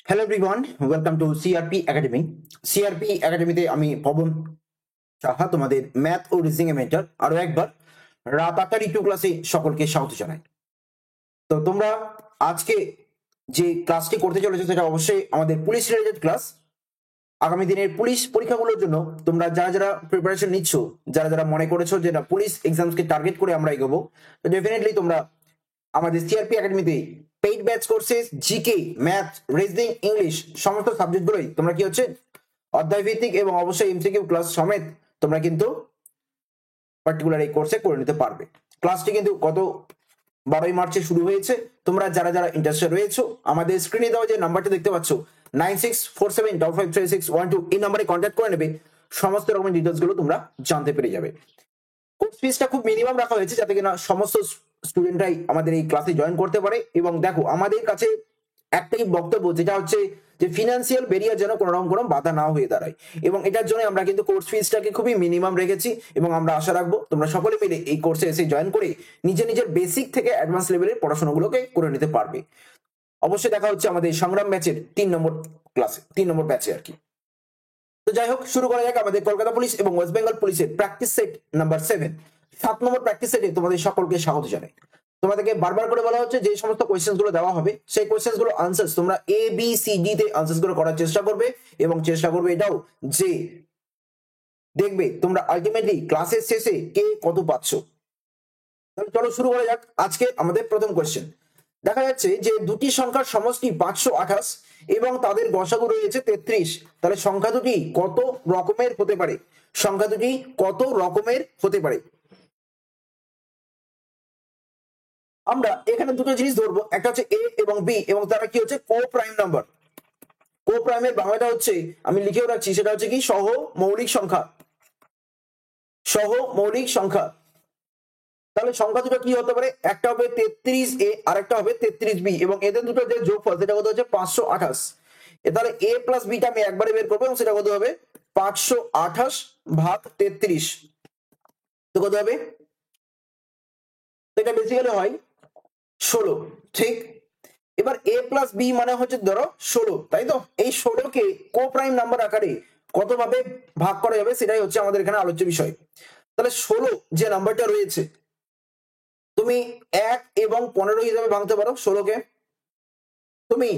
Hello everyone, welcome to CRP academy. CRP একাডেমিতে আমি পবন সাহা, তোমাদের ম্যাথ ও রিজনিং এর মেন্টর। আরো একবার রাত 8টার ইটু ক্লাসে সকলকে স্বাগত জানাই। তো তোমরা আজকে যে ক্লাসটি করতে চলেছো সেটা অবশ্যই আমাদের পুলিশ রিলেটেড ক্লাস। আগামী দিনের পুলিশ পরীক্ষাগুলোর জন্য তোমরা যারা যারা প্রিপারেশন নিচ্ছ, যারা যারা মনে করেছো যে না পুলিশ এক্সামসকে টার্গেট করে আমরা এগোবো, তো ডেফিনেটলি তোমরা আমাদের সিআরপি একাডেমিতে paid batch courses, GK, math, reasoning, English সমস্ত সাবজেক্টগুলোই তোমরা কি হচ্ছে অধ্যায় ভিত্তিক এবং অবশ্যই এমসিকিউ ক্লাস সমেত তোমরা কিন্তু পার্টিকুলার এই কোর্সে করে নিতে পারবে। ক্লাসটি কিন্তু গত 12ই মার্চে শুরু হয়েছে। তোমরা যারা যারা ইন্টারেস্টেড রয়েছো আমাদের স্ক্রিনে দেওয়া যে নাম্বারটা দেখতে পাচ্ছ 9647553612 এই নাম্বারে কন্ট্যাক্ট করে নেবে। সমস্ত রকমের ডিটেলস গুলো তোমরা জানতে পেরে যাবে। কোর্স ফিসটা খুব মিনিমাম রাখা হয়েছে যাতে কিনা সমস্ত স্টুডেন্টরাই আমাদের এই ক্লাসে জয়েন করতে পারে। এবং দেখো, আমাদের কাছে একটাই বক্তব্য, যেটা হচ্ছে যে ফিনান্সিয়াল ব্যারিয়ার যেন কোনো রকম কোনো বাধা না হয়ে দাঁড়ায়, এবং এটার জন্য আমরা কিন্তু কোর্স ফিসটাকে খুবই মিনিমাম রেখেছি। এবং আমরা আশা রাখবো তোমরা সকলে মিলে এই কোর্সে এসে জয়েন করে নিজের নিজের বেসিক থেকে অ্যাডভান্স লেভেলের পড়াশোনাগুলোকে করে নিতে পারবে। অবশ্যই দেখা হচ্ছে আমাদের সংগ্রাম ব্যাচের 3 নম্বর ক্লাসে, 3 নম্বর ব্যাচে আর কি। তো যাই হোক, শুরু করা যাক আমাদের কলকাতা পুলিশ এবং ওয়েস্ট বেঙ্গল পুলিশের প্র্যাকটিস সেট নাম্বার 7 নম্বর প্র্যাকটিস সেটে তোমাদের সকলকে স্বাগত জানাই। তোমাদেরকে বারবার করে বলা হচ্ছে যে সমস্ত কোয়েশ্চেন্স গুলো দেওয়া হবে সেই কোয়েশ্চেন্স গুলো আনসার্স তোমরা এ বি সি ডি তে আনসার্স গুলো করার চেষ্টা করবে, এবং চেষ্টা করবে এটাও যে দেখবে তোমরা আলটিমেটলি ক্লাসের শেষে কে কত পাচ্ছ। তাহলে চলো শুরু করা যাক আজকে আমাদের প্রথম কোয়েশ্চেন। দেখা যাচ্ছে যে দুটি সংখ্যার সমষ্টি 528 এবং তাদের গসাগু রয়েছে 33। তাহলে সংখ্যা দুটি কত রকমের হতে পারে? সংখ্যা দুটি কত রকমের হতে পারে? আমরা এখানে দুটো জিনিস ধরবো, একটা হচ্ছে এ এবং বি, এবং তারা কি হচ্ছে কো প্রাইম নাম্বার। কো প্রাইমের বাংলাটা হচ্ছে, আমি লিখেও রাখছি, সেটা হচ্ছে কি সহ মৌলিক সংখ্যা। সহ মৌলিক সংখ্যা। তাহলে সংখ্যা দুটো কি হতে পারে? একটা হবে 33A আর একটা হবে 33B, এবং এদের দুটো যে যোগফল সেটা কত হচ্ছে 528। তাহলে a প্লাস বিটা আমি একবারে বের করবো, এবং সেটা কত হবে 528 ভাগ 33। তো কত হবে? এটা বেসিক্যালি হয় 16, ঠিক? এবার a প্লাস বি মানে হচ্ছে ধরো 16, তাই তো? এই 16কে কো প্রাইম নাম্বার আকারে কত ভাবে ভাগ করা যাবে সেটাই হচ্ছে আমাদের এখানে আলোচ্য বিষয়। তাহলে 16 যে নাম্বারটা রয়েছে তুমি 1 এবং 15 হিসাবে ভাঙতে পারো 16কে। তুমি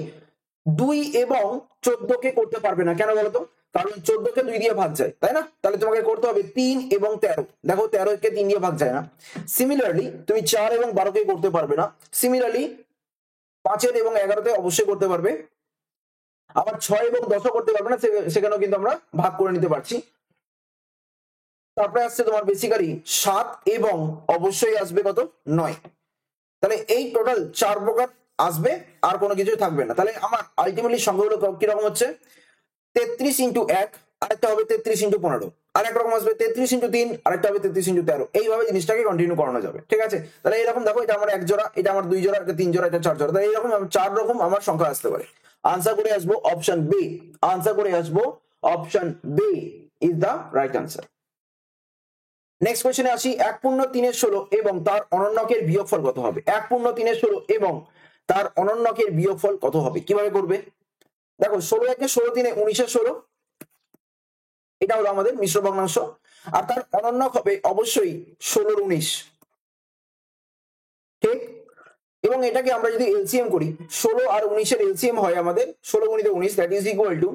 2 এবং 14কে করতে পারবে না, কেন বলতো? কারণ 14কে 2 দিয়ে ভাগ যায়, তাই না? তাহলে তোমাকে করতে হবে 3 এবং 13। দেখো 13কে 3 দিয়ে ভাগ যায় না। সিমিলারলি তুমি 4 এবং 12কে করতে পারবে না। সিমিলারলি 5 এবং 11তে অবশ্যই করতে পারবে। আবার 6 এবং 10ও করতে পারবে না, সেখানেও কিন্তু আমরা ভাগ করে নিতে পারছি। তারপরে আসছে তোমার বেসিক্যালি 7 এবং অবশ্যই আসবে কত 9। তাহলে এই টোটাল 4 প্রকার আসবে, আর কোনো কিছু থাকবে না। তাহলে আমার আলটিমেটলি সংখ্যাগুলো কিরকম হচ্ছে 33 ইন্টু 1, আরেকটা হবে 33 ইন্টু 15, আর এক রকম আসবে 33 ইন্টু 3, আরেকটা হবে 33 ইন্টু 13। এইভাবে জিনিসটাকে কন্টিনিউ করানো যাবে, ঠিক আছে? তাহলে এরকম দেখো, এটা আমার 1 জোড়া, এটা আমার 2 জোড়া, এটা 3 জোড়া, এটা 4 জোড়া। তাহলে এইরকম 4 রকম আমার সংখ্যা আসতে পারে। আনসার করে আসবো অপশন বি। আনসার করে আসবো option B is the right answer. Next কোশ্চেনে আসি। 1/3 এবং তার অনন্যকের বিয়োগফল কত হবে? 1/3 এবং তার অনন্যকের বিয়োগফল কত হবে? কিভাবে করবে? দেখো 16 একে 16 3 19 16, এটা হলো আমাদের মিশ্র ভগ্নাংশ। আর তার অনন্যক হবে অবশ্যই 16 19, ঠিক? এবং এটাকে আমরা যদি এলসিএম করি, 16 আর 19 এর এলসিএম হয় আমাদের 16 গুণিত 19, দ্যাট ইজ ইকুয়াল টু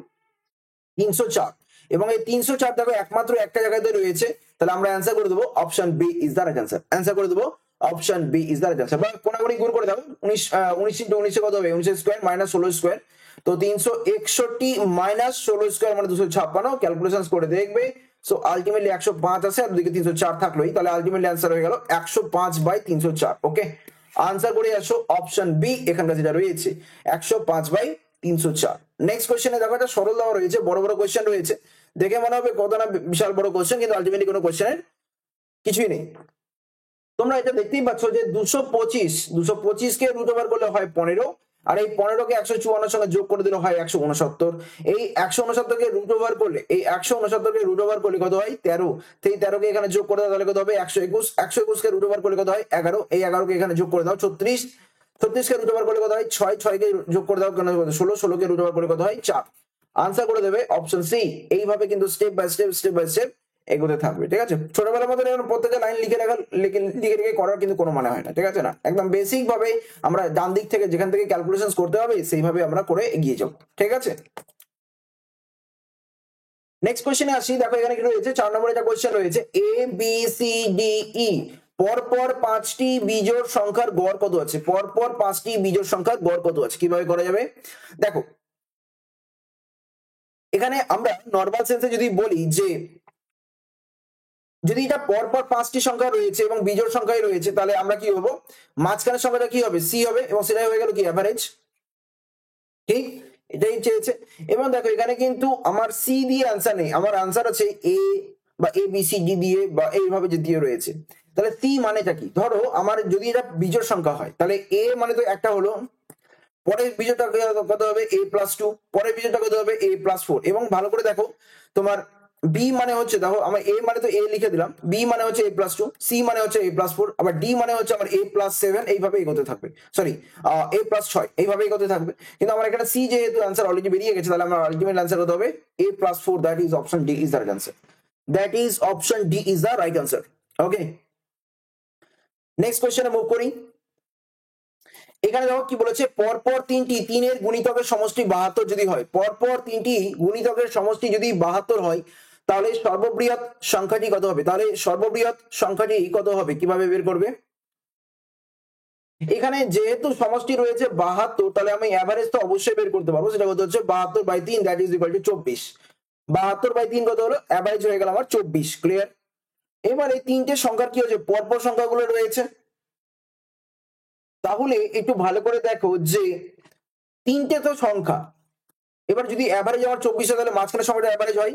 304। এবং এই 304 দেখো একমাত্র একটা জায়গাতে রয়েছে, তাহলে আমরা অ্যান্সার করে দেবো option B is the right answer. Answer করে দেবো option B is the right answer. বা কোনাগুনি গুণ করে দাও, 19 ইন্টু 19 কত হবে? 19 স্কোয়ার মাইনাস 16 স্কোয়ার, তো 361 মাইনাস 16 স্কোয়ার মানে 256। ক্যালকুলেশন করে দেখবে, সো আলটিমেটলি 105 আছে, আর দুদিকে 304 থাকলোই, তাহলে আলটিমেটলি অ্যান্সার হয়ে গেল 105/304। ওকে, আনসার করে আসো অপশন বি, এখানকার যেটা রয়েছে 105/304। নেক্সট কোশ্চেনে দেখো, একটা সরল দেওয়া রয়েছে, বড় বড় কোশ্চেন রয়েছে, দেখে মনে হবে কত না বিশাল বড় কোশ্চেন, কিন্তু আলটিমেটলি কোনো কোশ্চেনের কিছুই নেই। তোমরা এটা দেখতেই পাচ্ছ যে 225 কে রুট ওভার করলে হয় 15, আর এই 15কে 154 সঙ্গে যোগ করে দিলে হয় 169। এই 169কে রুট ওভার করলে, এই 169কে রুট ওভার করলে কত হয় 13। সেই 13কে এখানে যোগ করে দাও, তাহলে কত হবে 121। 121কে রুট ওভার করলে কত হয় 11। এই 11কে এখানে যোগ করে দাও 36। 36 কে রুট ওভার করলে কত হয় 6, 6 কে যোগ করে দাও কেন 16, 16 কে রুট ওভার করে কত হয় 4। আনসার করে দেবে অপশন সি। এইভাবে কিন্তু স্টেপ বাই স্টেপ এগোতে থাকবে, ঠিক আছে। ছোটবেলার মতো প্রত্যেকটা লাইন লিখে রাখা লিখে করার কিন্তু কোনো মানে হয় না, ঠিক আছে না। একদম বেসিক ভাবে আমরা ডান দিক থেকে যেখান থেকে ক্যালকুলেশন করতে হবে সেইভাবে আমরা করে এগিয়ে যাবো, ঠিক আছে। নেক্সট কোশ্চেনে আসি। দেখো এখানে কি রয়েছে, 4 নম্বরে একটা কোশ্চেন রয়েছে, A B C D E পরপর 5টি বিজোড় সংখ্যার গড় কত আছে। পরপর 5টি বিজোড় সংখ্যার গড় কত আছে, কিভাবে করা যাবে। দেখো এখানে আমরা নর্মাল সেন্সে যদি বলি যে যদি এটা পরপর 5টি সংখ্যা রয়েছে এবং বিজোড় সংখ্যায় রয়েছে, তাহলে আমরা কি হবো, মাঝখানের সংখ্যাটা কি হবে, সি হবে, এবং সেটাই হয়ে গেল কি অ্যাভারেজ, ঠিক এটাই চেয়েছে। এবং দেখো এখানে কিন্তু আমার সি দিয়ে আনসার নেই, আমার আনসার আছে এ বা এ বি সি ডি দিয়ে বা এইভাবে যে দিয়ে রয়েছে। তাহলে সি মানেটা কি, ধরো আমার যদি এটা বিজোড় সংখ্যা হয় তাহলে এ মানে তো একটা হলো, পরের বিজোড়টা কত হবে a প্লাস 2, পরের বিজোড়টা কত হবে a প্লাস 4। এবং ভালো করে দেখো তোমার বি মানে হচ্ছে, দেখো আমার এ মানে তো এ লিখে দিলাম, বি মানে হচ্ছে a প্লাস 2, সি মানে হচ্ছে a প্লাস 4, আবার ডি মানে হচ্ছে আমার a প্লাস 7, এইভাবে এগোতে থাকবে, সরি a প্লাস 6, এইভাবে এগোতে থাকবে। কিন্তু আমার এখানে সি যেহেতু আনসার অলরেডি বেরিয়ে গেছে, তাহলে আমার আলটিমেট আনসার কত হবে a plus 4, that is option D is the right answer. That is option D is the right answer. Okay, next কোশ্চেনে মুভ করি। এখানে দেখো কি বলেছে, পরপর 3টি 3-এর গুণিতকের সমষ্টি 72 যদি হয়, পরপর 3টি গুণিতকের সমষ্টি যদি 72 হয়, তাহলে সর্ববৃহৎ সংখ্যাটি কত হবে। তাহলে সর্ববৃহৎ সংখ্যাটি কত হবে, কিভাবে বের করবে। এখানে যেহেতু সমষ্টি রয়েছে 72, তাহলে আমি অ্যাভারেজ তো অবশ্যই বের করতে পারবো, সেটা কত হচ্ছে 72/3, দ্যাট ইজ ইকুয়াল টু 24। 72/3 কত হলো, অ্যাভারেজ হয়ে গেল আমার 24। ক্লিয়ার। এবার এই 3টে সংখ্যার কি হচ্ছে, পরপর সংখ্যাগুলো রয়েছে, তাহলে একটু ভালো করে দেখো যে 3টে তো সংখ্যা, এবার যদি অ্যাভারেজ আমার 24 হয়, তাহলে মাঝখানে সংখ্যাটা অ্যাভারেজ হয়।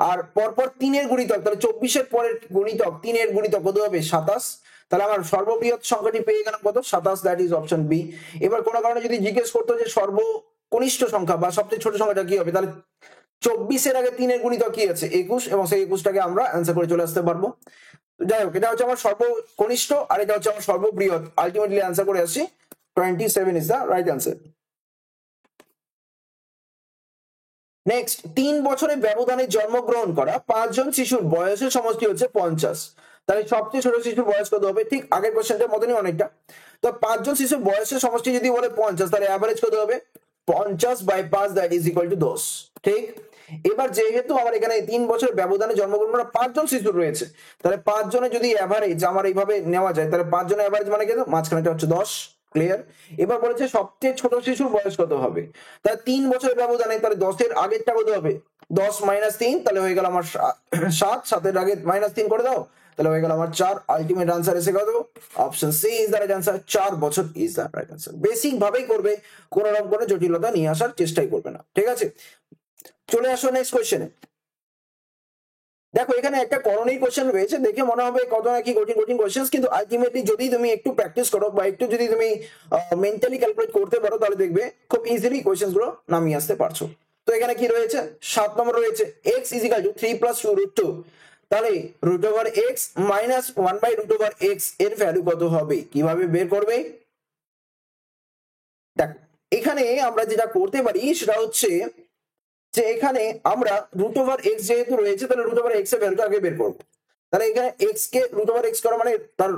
আর পরপর 3-এর গুণিতক, তাহলে 24-এর পরের গুণিতক 3-এর গুণিতক কত হবে 27। তাহলে আমার সর্ববৃহৎ সংখ্যাটি পেয়ে গেলাম কত 27, দ্যাট ইজ অপশন বি। এবার কোনো কারণে যদি জিজ্ঞেস করতো যে সর্বকনিষ্ঠ সংখ্যা বা সবচেয়ে ছোট সংখ্যাটা কি হবে, তাহলে 24-এর আগে 3-এর গুণিতক কি আছে 21, এবং সেই 21টাকে আমরা অ্যান্সার করে চলে আসতে পারবো। যাই হোক, এটা হচ্ছে আমার সর্বকনিষ্ঠ আর এটা হচ্ছে আমার সর্ববৃহৎ, আলটিমেটলি অ্যান্সার করে আসি 27 is the right answer. Next, 3 বছরের ব্যবধানে জন্মগ্রহণ করা 5 জন শিশুর বয়সের সমষ্টি হচ্ছে 50। তাহলে সবচেয়ে ছোট শিশুর বয়স কত হবে, ঠিক আগের কোশ্চেনটার মতনই অনেকটা। তো 5 জন শিশুর বয়সের সমষ্টি যদি বলে 50, তাহলে অ্যাভারেজ কত হবে 50/5, দ্যাট ইজ ইকুয়াল টু 10। ঠিক। এবার যেহেতু আমার এখানে 3 বছরের ব্যবধানে জন্মগ্রহণ করা 5 জন শিশু রয়েছে, তাহলে 5 জনের যদি অ্যাভারেজ আমার এইভাবে নেওয়া যায়, তাহলে 5 জনের অ্যাভারেজ মানে কত, মাঝখানেটা হচ্ছে 10। ক্লিয়ার। এবার বলেছে সবচেয়ে ছোট শিশুর বয়স কত হবে, তাহলে 3 বছরের ব্যবধানে, তাহলে 10-এর আগেরটা কত হবে 10 - 3, তাহলে হয়ে গেল আমার 7, 7-এর আগে -3 করে দাও, তাহলে হয়ে গেল আমার 4। আলটিমেট আনসার এসে কত, option C is the right answer. 4 বছর is the right answer. Basic ভাবেই করবে, কোনো রকম কোনো জটিলতা নিয়ে আসার চেষ্টাই করবে না, ঠিক আছে। চলে আসো নেক্সট কোশ্চেনে। দেখো এখানে একটা করণীয় কোশ্চেন রয়েছে, দেখে মনে হবে কত নাকি কঠিন কঠিন কোশ্চেন, কিন্তু আলটিমেটলি যদি তুমি একটু প্র্যাকটিস করো বা একটু যদি তুমি মেন্টালি ক্যালকুলেট করতে পারো, তাহলে দেখবে খুব ইজিলি কোশ্চেন গুলো নামিয়ে আসতে পারছো। তো এখানে কি রয়েছে, 7 নম্বর রয়েছে x = 3 + 2√2, তাহলে √x - 1/√x এর ভ্যালু কত হবে, কিভাবে বের করবে। দেখো এখানে আমরা যেটা করতে পারি সেটা হচ্ছে যে এখানে আমরা √x যেহেতু রয়েছে, তাহলে √x এর ভ্যালুটা আগে বের করব। তাহলে এখানে x কে √x করা মানে তার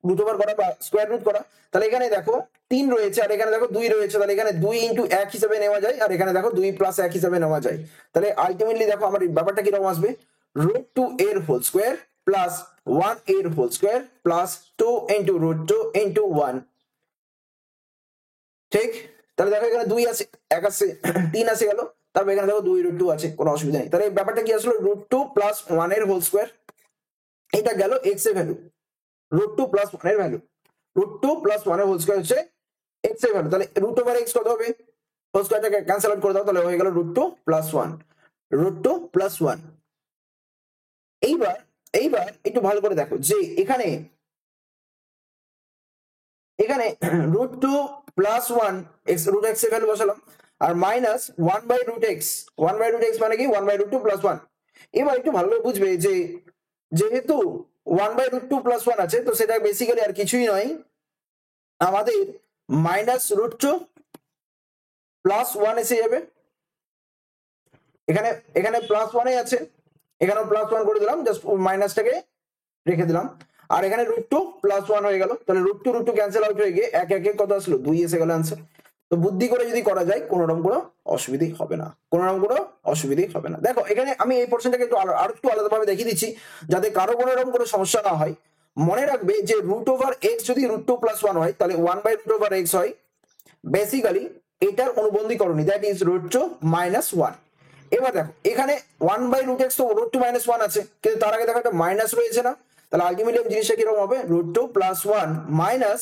√ করা বা স্কয়ার রুট করা। তাহলে এখানে দেখো 3 রয়েছে আর এখানে দেখো 2 রয়েছে, তাহলে এখানে 2 × 1 হিসেবে নেওয়া যায়, আর এখানে দেখো 2 + 1 হিসেবে নেওয়া যায়। তাহলে আলটিমেটলি দেখো আমার ব্যাপারটা কি রকম আসবে, √2 এর হোল স্কয়ার প্লাস 1 এর হোল স্কয়ার প্লাস 2 × √2 × 1। ঠিক। তাহলে দেখো এখানে 2 আছে, 1 আছে, 3 আসে গেল, তারপর এখানে দেখো 2√2 আছে, কোনো অসুবিধা নেই। তাহলে ব্যাপারটা কি আসলো, √2 + 1 এর হোল স্কয়ার, এটা গেল x এর ভ্যালু, √2 + 1 এর ভ্যালু, √2 + 1 এর হোল স্কয়ার হচ্ছে x এর ভ্যালু। তাহলে √x কত হবে, হোল স্কয়ারটাকে ক্যান্সেল আউট করে দাও, তাহলে হয়ে গেল √2 + 1, √2 + 1। এইবার এইবার একটু ভালো করে দেখো যে এখানে √2 + 1 √x এর ভ্যালু বসালাম, আর মাইনাস 1/√x, 1/√x মানে কি 1/√2 + 1। এবার একটু ভালো করে বুঝবে যে যেহেতু 1/√2 + 1 আছে, তো সেটা বেসিক্যালি আর কিছুই নয়, আমাদের minus root two plus one এসে যাবে, এখানে এখানে প্লাস ওয়ানে আছে, এখানেও প্লাস ওয়ান করে দিলাম, জাস্ট মাইনাসটাকে রেখে দিলাম, আর এখানে রুট টু প্লাস ওয়ান হয়ে গেল, তাহলে রুট টু ক্যান্সেল আউট হয়ে গিয়ে এক একে কত আসলো, 2 এসে গেল আনসার। তো বুদ্ধি করে যদি করা যায় কোনো রকম কোনো অসুবিধেই হবে না, কোনো রকম কোনো অসুবিধেই হবে না। দেখো এখানে আমি এই পোর্শনটাকে একটু আর একটু আলাদাভাবে দেখিয়ে দিচ্ছি যাতে কারো কোনো রকম কোনো সমস্যা না হয়। মনে রাখবে যে রুট ওভার এক্স যদি রুট টু প্লাস ওয়ান হয় তাহলে 1/রুট ওভার এক্স হয়, বেসিক্যালি এটার অনুবন্ধীকরণী, that is root two minus one. এবার দেখো এখানে 1/রুট এক্স তো রুট টু মাইনাস ওয়ান আছে, কিন্তু তার আগে দেখো একটা মাইনাস রয়েছে না, তাহলে আলটিমেটলি জিনিসটা কিরকম হবে, root two plus one minus,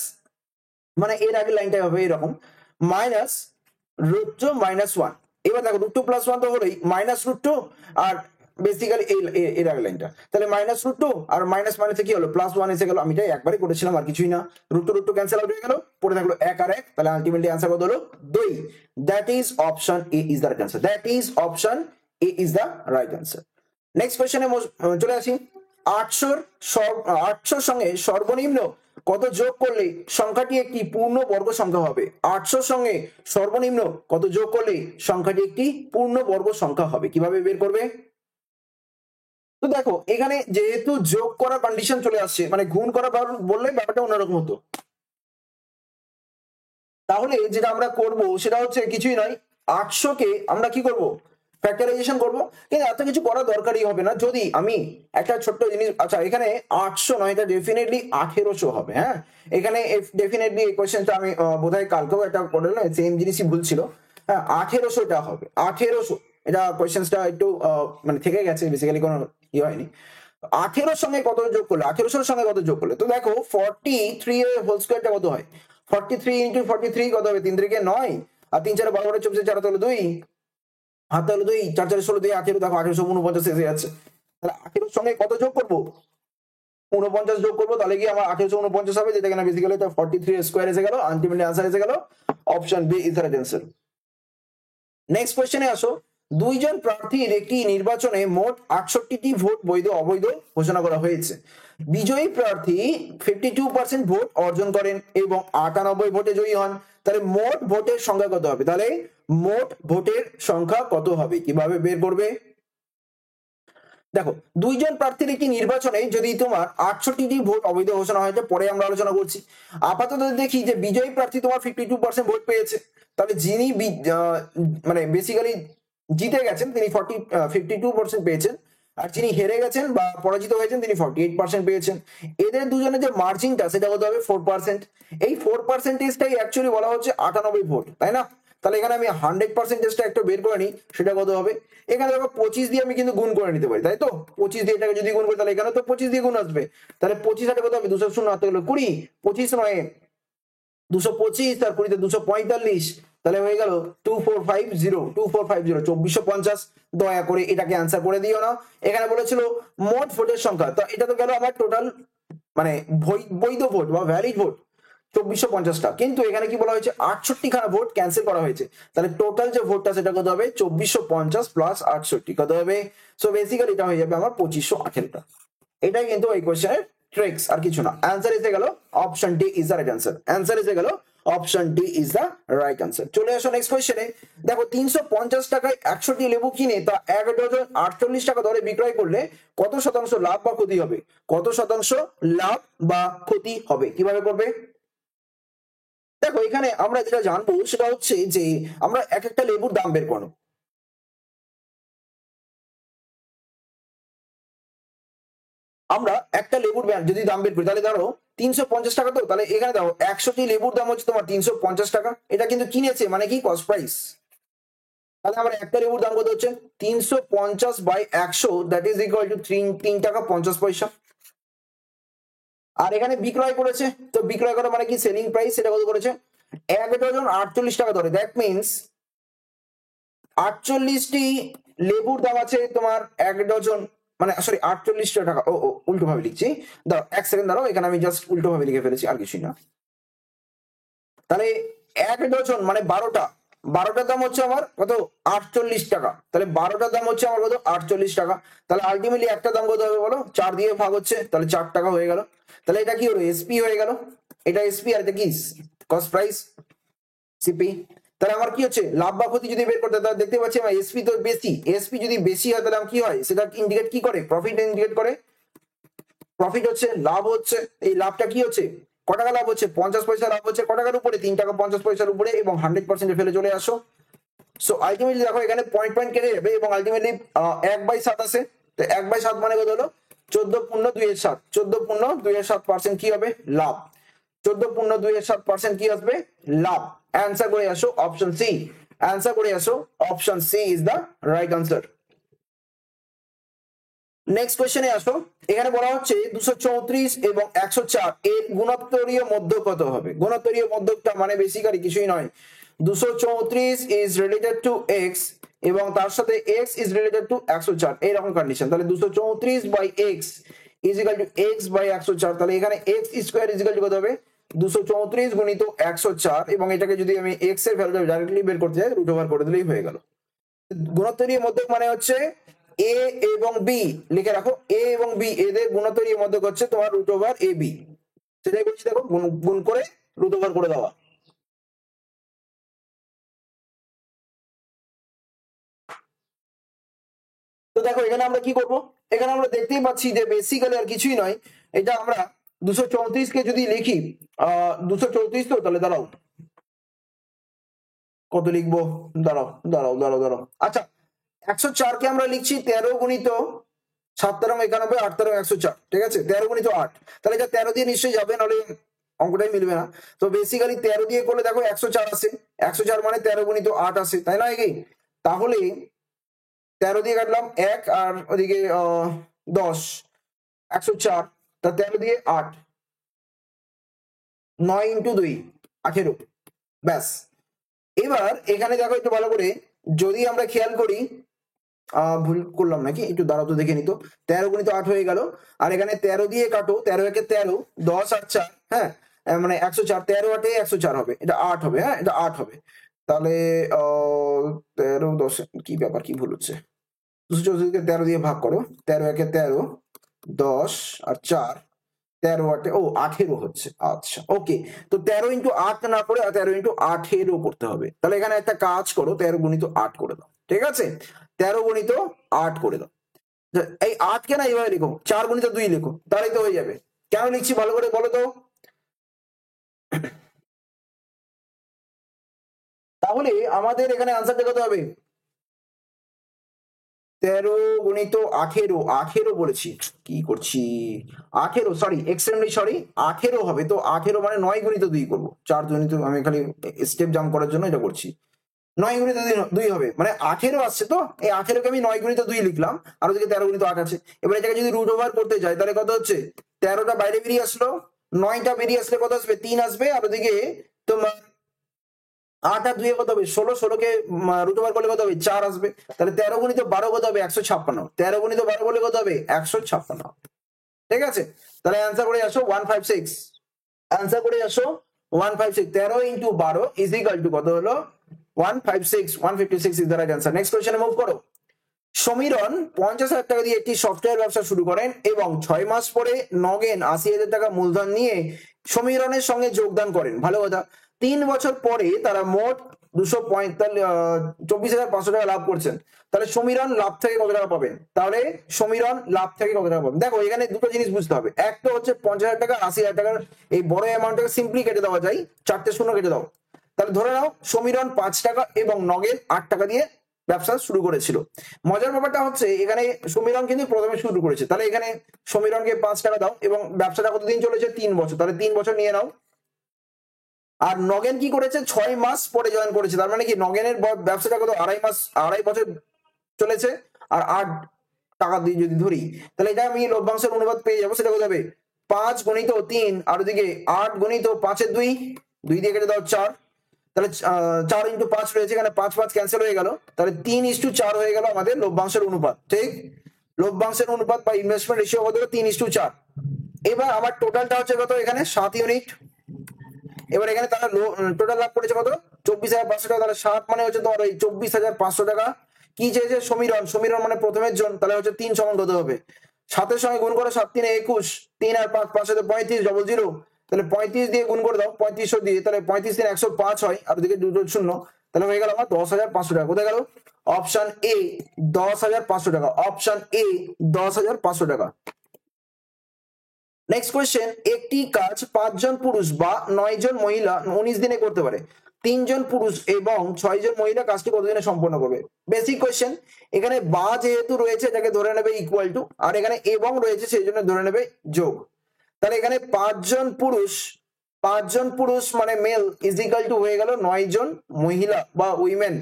মানে এর আগের লাইনটাই হবে এরকম, minus root two minus one. এবার দেখো রুট টু প্লাস ওয়ান তো হলোই, মাইনাস রুট টু আর বেসিক্যালি এর আগের লাইনটা, তাহলে মাইনাস রুট টু আর মাইনাস মাইনাসে কি হলো, প্লাস ওয়ান এসে গেল, আমি এটাই একবারই করেছিলাম আর কিছুই না, রুট টু ক্যান্সেল আউট হয়ে গেল, পড়ে থাকলো এক আর এক, তাহলে আলটিমেটলি আনসার কত হলো 2। That is option A is the right answer, that is option A is the right answer. Next কোয়েশ্চনে চলে আসি। 800 সঙ্গে সর্বনিম্ন কত যোগ করলে সংখ্যাটি একটি পূর্ণ বর্গ সংখ্যা হবে? 800 সঙ্গে সর্বনিম্ন কত যোগ করলে সংখ্যাটি একটি পূর্ণ বর্গ সংখ্যা হবে, কিভাবে বের করবে? তো দেখো এখানে যেহেতু যোগ করার কন্ডিশন চলে আসছে, মানে গুণ করা বললে ব্যাপারটা অন্যরকম হতো, তাহলে যেটা আমরা করব সেটা হচ্ছে কিছুই নয়, 800 কে আমরা কি করব, ফ্যাক্টরাইজেশন করব। কিন্তু এত কিছু করার দরকারই হবে না, যদি আমি একটা ছোট্ট জিনিস, আচ্ছা এখানে 800 নয়, এটা ডেফিনেটলি 1800 হবে। হ্যাঁ, এখানে ডেফিনেটলি এই কোশ্চেনটা আমি বোধহয় কালকেও একটা করে না, সেম জিনিসই ভুল ছিল। হ্যাঁ, 1800টা হবে, 1800, এটা কোশ্চেনটা একটু মানে থেকে গেছে, বেসিক্যালি কোনো ইয়ে হয়নি। 18 সঙ্গে কত যোগ করলে, 1800 সঙ্গে কত যোগ করলে, তো দেখো 43 এর হোল স্কয়ারটা কত হয়, 43 ইন্টু 43 কত হবে, 3 3 9, আর 3 4 12 24 4 হলো 2, হাতে হলো 2, 4 4 16 2 18, দেখো 1849 এসে যাচ্ছে। তাহলে 18 সঙ্গে কত যোগ করবো, 49 যোগ করবো, তাহলে কি আমার 1849 হবে, যেটা কিনা বেসিক্যালি 43 স্কয়ার এসে গেল, আলটিমেটলি আনসার এসে গেল option B is the right answer. Next কোশ্চেনে আসো। দুইজন প্রার্থীর একটি নির্বাচনে মোট 68টি ভোট বৈধ অবৈধ ঘোষণা করা হয়েছে। বিজয়ী প্রার্থী 52% ভোট অর্জন করেন এবং 98 ভোটে জয়ী হন, তাহলে মোট ভোটের সংখ্যা কত হবে? তাহলে মোট ভোটের সংখ্যা কত হবে, কিভাবে বের করবে? দেখো দুইজন প্রার্থীর একটি নির্বাচনে যদি তোমার 68টি ভোট অবৈধ ঘোষণা হয়েছে, পরে আমরা আলোচনা করছি। আপাতত দেখি যে বিজয়ী প্রার্থী তোমার 52% ভোট পেয়েছে, তাহলে যিনি মানে বেসিক্যালি জিতে গেছেন তিনি 52% পেয়েছেন, আর যিনি হেরে গেছেন বা পরাজিত হয়েছেন তিনি 48% পেয়েছেন। এদের দুজনের যে মার্জিনটা সেটা কত হবে, 4%। এই 4%টাই অ্যাকচুয়ালি বলা হচ্ছে 98 ভোট, তাই না? তাহলে এখানে আমি 100%টা একটু বের করে নিই, সেটা কত হবে? এখানে দেখো 25 দিয়ে আমি কিন্তু গুণ করে নিতে পারি, তাই তো? 25 দিয়ে এটাকে যদি গুণ করি তাহলে এখানে তো 25 দিয়ে গুণ আসবে, তাহলে 25 হাতে কত হবে, 200 শূন্য হাতে গেলো 20, 25 নয় 225, তার 20 তে 245, তাহলে হয়ে গেল 2450, 2450। দয়া করে এটাকে অ্যান্সার করে দিও না, এখানে বলেছিল মোট ভোটের সংখ্যা, তো এটা তো গেল আমার টোটাল মানে বৈধ ভোট বা ভ্যালিড ভোট 2450টা, কিন্তু এখানে কি বলা হয়েছে 68 খানা ভোট ক্যান্সেল করা হয়েছে, তাহলে টোটাল যে ভোটটা সেটা কত হবে, 2450 প্লাস 68 কত হবে? সো বেসিক্যালি এটা হয়ে যাবে আমার 2518টা। এটাই কিন্তু এই কোশ্চেনের ট্রিক্স, আর কিছু না। অ্যান্সার এসে গেল option D is the right answer, answer এসে গেল option D is the right answer. চলে আসো নেক্সট কোশ্চেনে। দেখো 350 টাকায় 100টি লেবু কিনে তা 1 ডজন 48 টাকা দরে বিক্রয় করলে কত শতাংশ লাভ বা ক্ষতি হবে? কত শতাংশ লাভ বা ক্ষতি হবে, কিভাবে করবে? দেখো এখানে আমরা যেটা জানবো সেটা হচ্ছে যে আমরা এক একটা লেবুর দাম বের করব। আমরা একটা লেবুর যদি দাম বের করি, তাহলে ধরো 350 টাকা, তো তাহলে এখানে দেখো 100টি লেবুর দাম হচ্ছে তোমার 350 টাকা, এটা কিন্তু কিনেছে মানে কি কস্ট প্রাইস, তাহলে আমার একটা লেবুর দাম কত হচ্ছে 350/100, দ্যাট ইজ ইকুয়াল টু 3 টাকা 50 পয়সা। আর এখানে বিক্রয় করেছে, তো বিক্রয় করা মানে কি সেলিং প্রাইস, সেটা কত করেছে 1 ডজন 48 টাকা ধরে, দ্যাট মিনস 48টি লেবুর দাম আছে তোমার 1 ডজন, মানে সরি 48 টাকা, ও উল্টো ভাবে লিখছি, দাঁড়াও 1 সেকেন্ড দাঁড়াও, এখানে আমি জাস্ট উল্টো ভাবে লিখে ফেলেছি, আর কিছুই না। তাহলে 1 ডজন মানে 12টার দাম হচ্ছে আমার কত 48 টাকা, তাহলে 12টার দাম হচ্ছে আমার কত 48 টাকা, তাহলে আলটিমেটলি একটা দাম কত হবে বলো, 4 দিয়ে ভাগ হচ্ছে, তাহলে 4 টাকা হয়ে গেল, তাহলে এটা কি হলো এসপি হয়ে গেল, এটা এসপি আর এটা কি কস্ট প্রাইস সিপি। তাহলে আমার কি হচ্ছে লাভ বা ক্ষতি যদি বের করতে, তাহলে দেখতে পাচ্ছি আমার এসপি তো বেশি, এসপি যদি বেশি হয় তাহলে কি হয়, সেটা ইন্ডিকেট কি করে, প্রফিট ইন্ডিকেট করে। প্রফিট হচ্ছে লাভ হচ্ছে, এই লাভটা কি হচ্ছে, ক টাকা লাভ হচ্ছে, 50 পয়সা লাভ হচ্ছে, ক টাকার উপরে, 3 টাকা 50 পয়সার উপরে, এবং 100% ফেলে চলে আসো। সো আলটিমেটলি দেখো এখানে পয়েন্ট পয়েন্ট কেটে যাবে, এবং আলটিমেটলি 1/7 আছে। তো 1/7 মানে কত হলো, 14.2/7, 14.2/7% কি হবে, লাভ। 14.2/7% কি আসবে, লাভ। অ্যান্সার করে আসো অপশন সি, অ্যান্সার করে আসো option C is the right answer. Next কোয়েশ্চেনে আসো, এখানে বলা হচ্ছে 234 এবং 104 এর গুণোত্তরীয় মধ্য কত হবে। গুণোত্তরীয় মধ্যকটা মানে বেসিক্যালি কিছুই নয়, 234 ইজ রিলেটেড টু x এবং তার সাথে x ইজ রিলেটেড টু 104, এইরকম কন্ডিশন। তাহলে 234 by x is equal to x by 104, তাহলে এখানে x square is equal to কত হবে, 234 গুণিত 104, এবং এটাকে যদি আমি x এর ভ্যালুটা ডাইরেক্টলি বের করতে চাই রুট ওভার করে দিলেই হয়ে গেল। গুণোত্তরীয় মধ্যক মানে হচ্ছে a এবং b, লিখে রাখো a এবং b এদের গুণোত্তরীয় মধ্যক হচ্ছে তোমার রুট ওভার a b, সেটাই বলছি দেখো, গুণ করে রুট ওভার করে দেওয়া। তো দেখো এখানে আমরা কি করব, এখানে আমরা দেখতেই পাচ্ছি যে বেসিক্যালি আর কিছুই নয়, এটা আমরা 234 কে যদি লিখি 234, তো তাহলে দাঁড়াও কত লিখবো, দাঁড়াও দাঁড়াও দাঁড়াও দাঁড়াও, আচ্ছা 104 কে আমরা লিখছি 13 গুণিত 7 13 91, 8 13 104, ঠিক আছে, 13 গুণিত 8, তাহলে এটা 13 দিয়ে নিশ্চয়ই যাবে, নাহলে অঙ্কটাই মিলবে না। তো বেসিক্যালি 13 দিয়ে করলে দেখো 104 আসে, 104 মানে 13 গুণিত 8 আসে, তাই না, কি তাহলে 13 দিয়ে কাটলাম 1, আর ওদিকে 10, 104, তা 13 দিয়ে 8, 9 ইন্টু 2 18, ব্যাস। এবার এখানে দেখো একটু ভালো করে, যদি আমরা খেয়াল করি, ভুল করলাম নাকি, একটু দাঁড়াও তো দেখে নিত, 13 গুণিত 8 হয়ে গেল, আর এখানে 13 দিয়ে কাটো, 13 একে 13, 10 আর 4, হ্যাঁ মানে 104, 13 8 104 হবে, এটা 8 হবে, হ্যাঁ এটা 8 হবে। তাহলে 13 10 কি ব্যাপার, কি ভুল হচ্ছে, 234 কে 13 দিয়ে ভাগ করো, 13 একে 13, 10 আর 4, 13 8 ও 18 হচ্ছে, আচ্ছা ওকে। তো 13 ইন্টু 8 না করে 13 ইন্টু 18 করতে হবে, তাহলে এখানে একটা কাজ করো, 13 গুণিত 8 করে দাও, ঠিক আছে, 13 গুণিত 8 করে দাও। এই 8 কে না এইভাবে লিখো, 4 গুণিত 2 লিখো, তাহলেই তো হয়ে যাবে। কেন লিখছি ভালো করে বলো তো, তাহলে আমাদের এখানে আনসারটা কত হবে, 13 গুণিত 18, 18 বলেছি, কি করছি, 18 সরি এক্সট্রিমলি সরি, 18 হবে। তো 18 মানে 9 গুণিত 2 করবো, 4 গুণিত, আমি খালি স্টেপ জাম্প করার জন্য এটা করছি, 9 গুণিত 2 হবে, মানে 18 আসছে, তো এই 18 কে আমি 9 গুণিত 2 লিখলাম, আর ওদিকে 13 গুণিত 8 আছে। এবার এটাকে যদি রুট ওভার করতে যাই তাহলে কত হচ্ছে, 13টা বাইরে বেরিয়ে আসলো, 9টা বেরিয়ে আসলে কত আসবে, 3 আসবে, আর ওদিকে তোমার 8 আর 2 কত হবে, 16, 16 কে রুট ওভার করলে কত হবে, 4 আসবে। তাহলে 13 গুণিত 12 কত হবে, 156, 13 গুণিত 12 করলে কত হবে, 156, ঠিক আছে। তাহলে অ্যান্সার করে আসো 156, অ্যান্সার করে আসো 156, 13 ইন্টু 12 ইজ ইকুয়াল টু কত হলো, 156, 156 is the right answer. Next কোয়েশ্চনে মুভ করো। সমীরণ 50,000 টাকা দিয়ে একটি সফটওয়্যার ব্যবসা শুরু করেন এবং 6 মাস পরে নগেন 80,000 টাকা মূলধন নিয়ে সমীরণের সঙ্গে যোগদান করেন, ভালো কথা। 3 বছর পরে তারা মোট 24,500 টাকা লাভ করছেন, তাহলে সমীরণ লাভ থেকে কত টাকা পাবেন, তাহলে সমীরণ লাভ থেকে কত টাকা পাবেন। দেখো এখানে দুটো জিনিস বুঝতে হবে, এক তো হচ্ছে 50,000 টাকা 80,000 টাকার এই বড় অ্যামাউন্টটাকে সিম্পলি কেটে দেওয়া যায়, 4টে শূন্য কেটে দাও, তাহলে ধরে নাও সমীরণ 5 টাকা এবং নগেন 8 টাকা দিয়ে ব্যবসা শুরু করেছিল। মজার ব্যাপারটা হচ্ছে এখানে সমীরণ কিন্তু প্রথমে শুরু করেছে, তাহলে এখানে সমীরণকে 5 টাকা দাও, এবং ব্যবসাটা কতদিন চলেছে, 3 বছর, তাহলে 3 বছর নিয়ে নাও। আর নগেন কি করেছে, 6 মাস পরে জয়েন করেছে, তার মানে কি নগেনের ব্যবসাটা কত, 2.5 বছর চলেছে, আর 8 টাকা দিয়ে যদি ধরি, তাহলে এটা আমি লভ্যাংশের অনুপাত পেয়ে যাবো, সেটা কত হবে, 5 গুণিত 3, আর ওদিকে 8 গুণিত 5 এর 2, 2 দিয়ে কেটে দাও 4, তাহলে 4 ইন্টু 5 রয়েছে এখানে, 5 5 ক্যান্সেল হয়ে গেল, তাহলে 3:4 হয়ে গেল আমাদের লভ্যাংশের অনুপাত, ঠিক, লভ্যাংশের অনুপাত বা ইনভেস্টমেন্ট রেশিও কত, 3:4। এবার আমার টোটালটা হচ্ছে কত, এখানে 7 ইউনিট। এবার এখানে তারা টোটাল লাভ করেছে কত, 24,500 টাকা, তাহলে 7 মানে হচ্ছে তোমার ওই 24,500 টাকা। কি চেয়েছে সমীরণ, সমীরণ মানে প্রথমের জন, তাহলে হচ্ছে 3 সমান কত হবে, 7 এর সঙ্গে গুণ করে, 7 3 21, 3 আর 5 5 35, 0 0, তাহলে 35 দিয়ে গুণ করে দাও 3500 দিয়ে, তাহলে 35 দিন 105 হয়, আর ওদিকে দুটো শূন্য, তাহলে হয়ে গেল আমার 10,500 টাকা। কোথায় গেল? অপশন এ 10,500 টাকা, অপশন এ 10,500 টাকা। নেক্সট কোয়েশ্চেন, একটি কাজ 5 জন পুরুষ বা 9 জন মহিলা 19 দিনে করতে পারে। 3 জন পুরুষ এবং 6 জন মহিলা কাজটি কতদিনে সম্পন্ন করবে? Basic question. এখানে বা যেহেতু রয়েছে এটাকে ধরে নেবে ইকুয়াল টু, আর এখানে এবং রয়েছে সেই জন্য ধরে নেবে যোগ। তাহলে এখানে 5 জন পুরুষ মানে মেল ইজ ইকুয়াল টু হয়ে গেল 9 জন মহিলা বা উইমেন।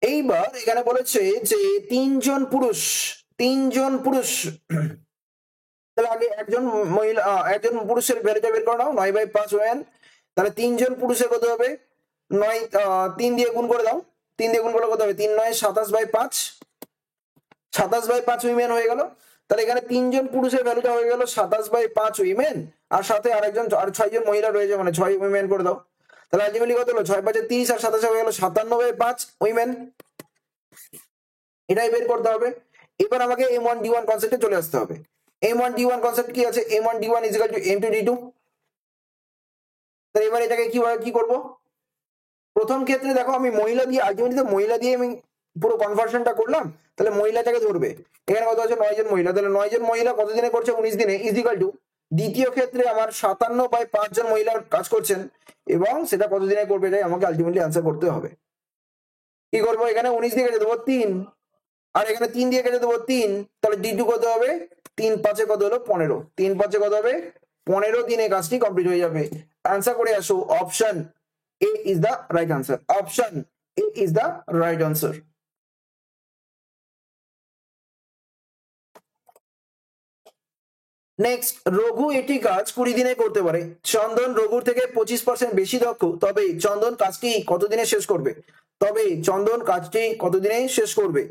এইবার এখানে বলেছে যে 3 জন পুরুষ তাহলে আগে একজন পুরুষের ভ্যালুটা বের করে নাও, 9/5 ওয়েন। তাহলে 3 জন পুরুষের কত হবে? 3 দিয়ে গুণ করে দাও, 3 দিয়ে গুণ করলে কত হবে? 3 9 27/5, 27/5 উইমেন হয়ে গেল। তাহলে এখানে 3 জন পুরুষের ভ্যালুটা হয়ে গেল 27/5 উইমেন, আর সাথে আর 6 জন মহিলা রয়েছে, মানে 6 উইমেন করে দাও। তাহলে আলটিমেটলি কত হলো? 6 5 30 আর 27 হয়ে গেল 57/5 উইমেন। এটাই বের করতে হবে। এবার আমাকে M1D1 কনসেপ্টে চলে আসতে হবে। M1D1 কনসেপ্ট কি আছে? M1D1 is equal two M2D2। তাহলে এবার এটাকে কি করব? প্রথম ক্ষেত্রে দেখো আমি মহিলা দিয়ে, আলটিমেটলি মহিলা দিয়ে আমি পুরো কনভার্সনটা করলাম, তাহলে মহিলাটাকে ধরবে। এখানে কত আছে? 9 জন মহিলা, তাহলে 9 জন মহিলা কত দিনে করছে? 19 দিনে, ইজ ইকুয়াল টু দ্বিতীয় ক্ষেত্রে আমার 57/5 জন মহিলা কাজ করছেন, এবং সেটা কত দিনে করবে এটাই আমাকে আলটিমেটলি আনসার করতে হবে। কি করবো? এখানে 19 দিয়ে কেটে দেবো 3, আর এখানে 3 দিয়ে কেটে দেবো 3, তাহলে D2 কত হবে? 3 5 কত হলো? 15। 3 5 কত হবে? 15 দিনে কাজটি কমপ্লিট হয়ে যাবে। আনসার করে আসো, option A is the right answer, option A is the right answer. Next, Raghu এটি কাজ 20 দিনে করতে পারে। চন্দন রঘুর থেকে 25% বেশি দক্ষ, তবে চন্দন কাজটি কতদিনে শেষ করবে?